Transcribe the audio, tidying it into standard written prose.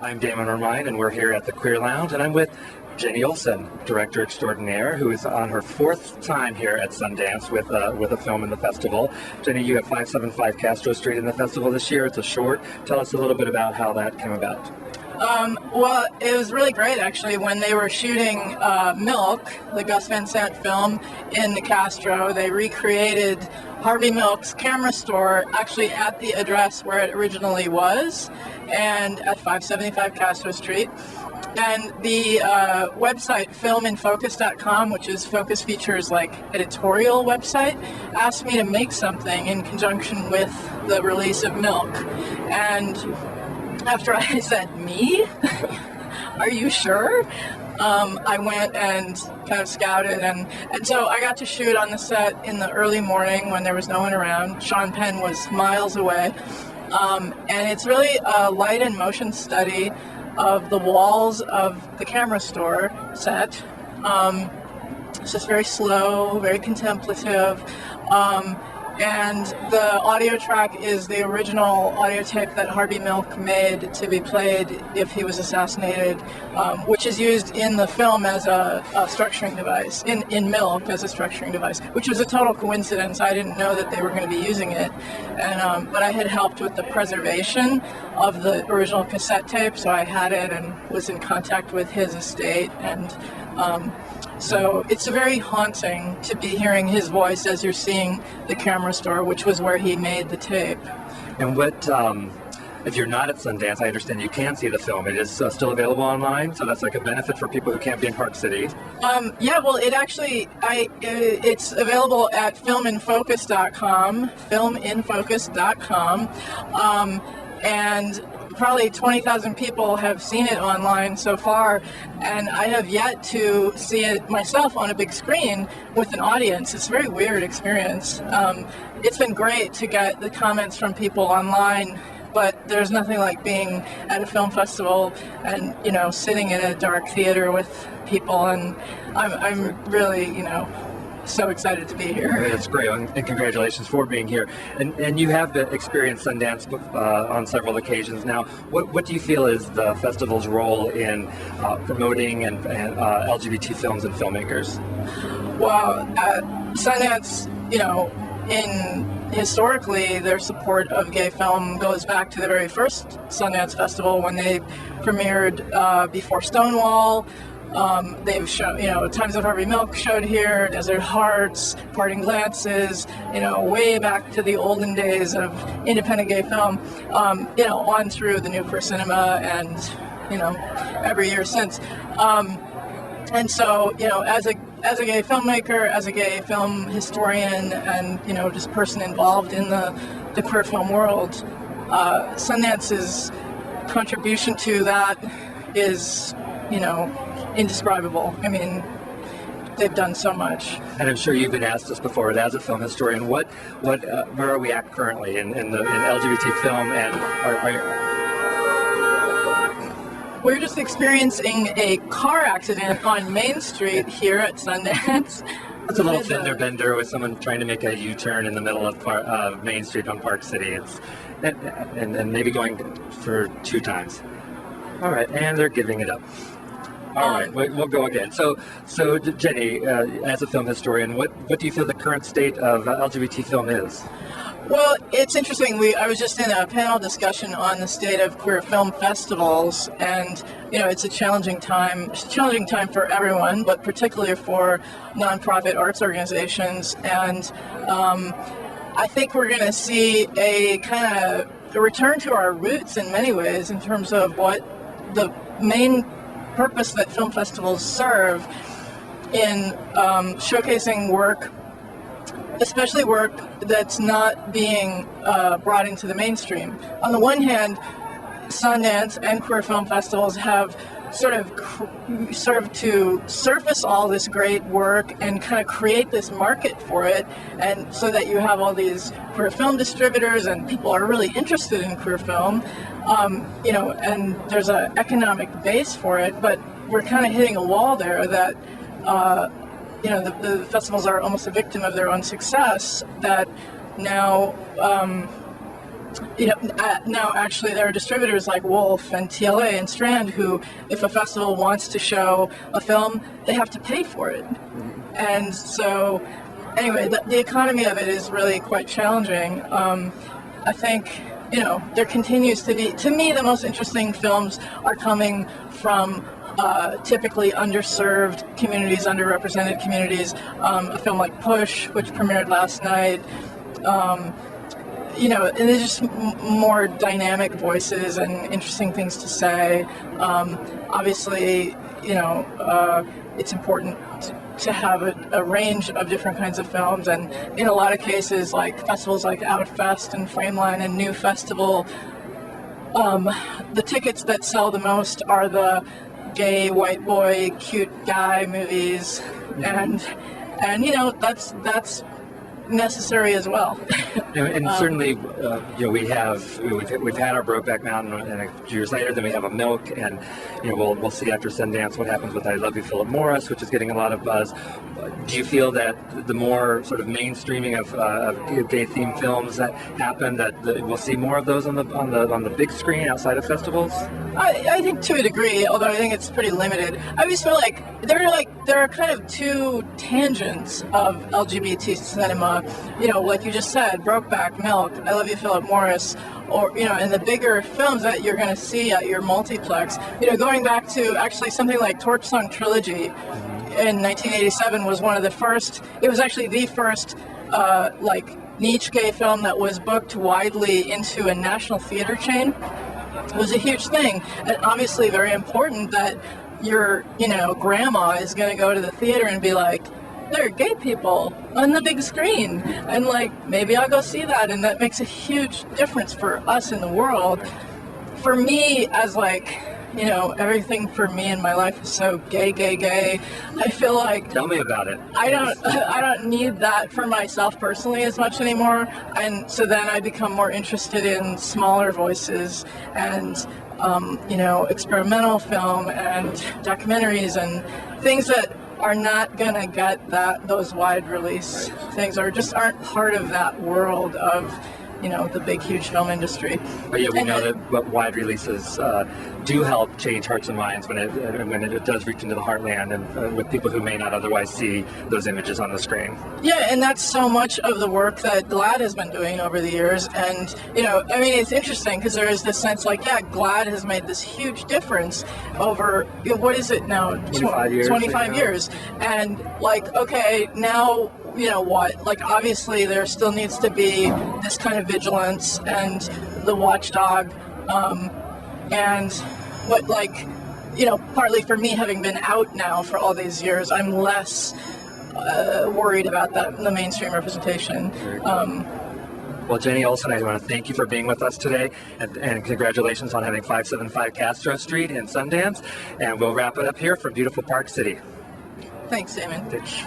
I'm Damon Ermine, and we're here at the Queer Lounge, and I'm with Jenni Olson, director extraordinaire, who is on her fourth time here at Sundance with a film in the festival. Jenni, you have 575 Castro Street in the festival this year. It's a short. Tell us a little bit about how that came about. Well, it was really great, actually, when they were shooting Milk, the Gus Van Sant film, in the Castro. They recreated Harvey Milk's camera store actually at the address where it originally was, and at 575 Castro Street. And the website filminfocus.com, which is Focus Features' editorial website, asked me to make something in conjunction with the release of Milk. And after I said, me? Are you sure? I went and kind of scouted, and so I got to shoot on the set in the early morning when there was no one around. Sean Penn was miles away. And it's really a light and motion study of the walls of the camera store set. It's just very slow, very contemplative. And the audio track is the original audio tape that Harvey Milk made to be played if he was assassinated, which is used in the film as a structuring device, in Milk as a structuring device, which was a total coincidence. I didn't know that they were going to be using it, and but I had helped with the preservation of the original cassette tape, so I had it and was in contact with his estate, and so it's very haunting to be hearing his voice as you're seeing the camera store, which was where he made the tape. And what, if you're not at Sundance, I understand you can see the film. It is still available online, so that's like a benefit for people who can't be in Park City. Yeah, well, it actually, it's available at filminfocus.com, filminfocus.com, and probably 20,000 people have seen it online so far, and I have yet to see it myself on a big screen with an audience. It's a very weird experience. It's been great to get the comments from people online, but there's nothing like being at a film festival and, sitting in a dark theater with people, and I'm really, so excited to be here. That's great, and congratulations for being here. And you have experienced Sundance on several occasions now. What do you feel is the festival's role in promoting and LGBT films and filmmakers? Well, Sundance, historically, their support of gay film goes back to the very first Sundance Festival when they premiered Before Stonewall. They've shown, Times of Harvey Milk showed here, Desert Hearts, Parting Glances, way back to the olden days of independent gay film, on through the New Queer Cinema and, every year since. And so, as a gay filmmaker, as a gay film historian, and, just person involved in the queer film world, Sundance's contribution to that is, indescribable. I mean, they've done so much. And I'm sure you've been asked this before, but as a film historian, where are we at currently in LGBT film, and we're just experiencing a car accident on Main Street here at Sundance. It's a little fender bender with someone trying to make a U-turn in the middle of Main Street on Park City. And maybe going for 2 times. All right, and they're giving it up. All right, we'll go again. So Jenni, as a film historian, what do you feel the current state of LGBT film is? Well, it's interesting. I was just in a panel discussion on the state of queer film festivals, and it's a challenging time. It's a challenging time for everyone, but particularly for nonprofit arts organizations. And I think we're going to see a kind of a return to our roots in many ways in terms of what the main purpose that film festivals serve in showcasing work, especially work that's not being brought into the mainstream. On the one hand, Sundance and queer film festivals have sort of to surface all this great work and kind of create this market for it, and so that you have all these queer film distributors and people are really interested in queer film, and there's an economic base for it, but we're kind of hitting a wall there that the festivals are almost a victim of their own success, that now Now actually there are distributors like Wolf and TLA and Strand who, if a festival wants to show a film, they have to pay for it. And so, anyway, the economy of it is really quite challenging. I think, there continues to be, to me, the most interesting films are coming from typically underserved communities, underrepresented communities. A film like Push, which premiered last night, and there's just more dynamic voices and interesting things to say. Obviously, it's important to have a range of different kinds of films, and in a lot of cases, like festivals like Outfest and Frameline and New Festival, the tickets that sell the most are the gay white boy cute guy movies, and that's necessary as well. And certainly, we've had our Brokeback Mountain, and a few years later, then we have a Milk, and we'll see after Sundance what happens with I Love You, Philip Morris, which is getting a lot of buzz. Do you feel that the more sort of mainstreaming of gay-themed films that happen, that we'll see more of those on the big screen outside of festivals? I think to a degree, although I think it's pretty limited. I just feel like there are kind of two tangents of LGBT cinema. Like you just said, Brokeback, Milk, I Love You, Philip Morris, or and the bigger films that you're going to see at your multiplex. Going back to actually something like Torch Song Trilogy in 1987 was one of the first. It was actually the first niche gay film that was booked widely into a national theater chain. It was a huge thing, and obviously very important that your grandma is going to go to the theater and be like, there are gay people on the big screen, and maybe I'll go see that, and that makes a huge difference for us in the world. For me, as everything for me in my life is so gay, I feel like, tell me about it. I don't need that for myself personally as much anymore, and so then I become more interested in smaller voices and experimental film and documentaries and things that are not going to get those wide release things, or just aren't part of that world of the big, huge film industry. But yeah, we know that wide releases do help change hearts and minds when it does reach into the heartland, and with people who may not otherwise see those images on the screen. Yeah, and that's so much of the work that GLAAD has been doing over the years. And it's interesting because there is this sense GLAAD has made this huge difference over what is it now? 25 years. 25 years, and okay, now. What? Obviously there still needs to be this kind of vigilance and the watchdog, and what partly for me having been out now for all these years, I'm less worried about the mainstream representation. Well, Jenni Olson, I want to thank you for being with us today, and congratulations on having 575 Castro Street in Sundance, and we'll wrap it up here from beautiful Park City. Thanks, Damon. Thanks.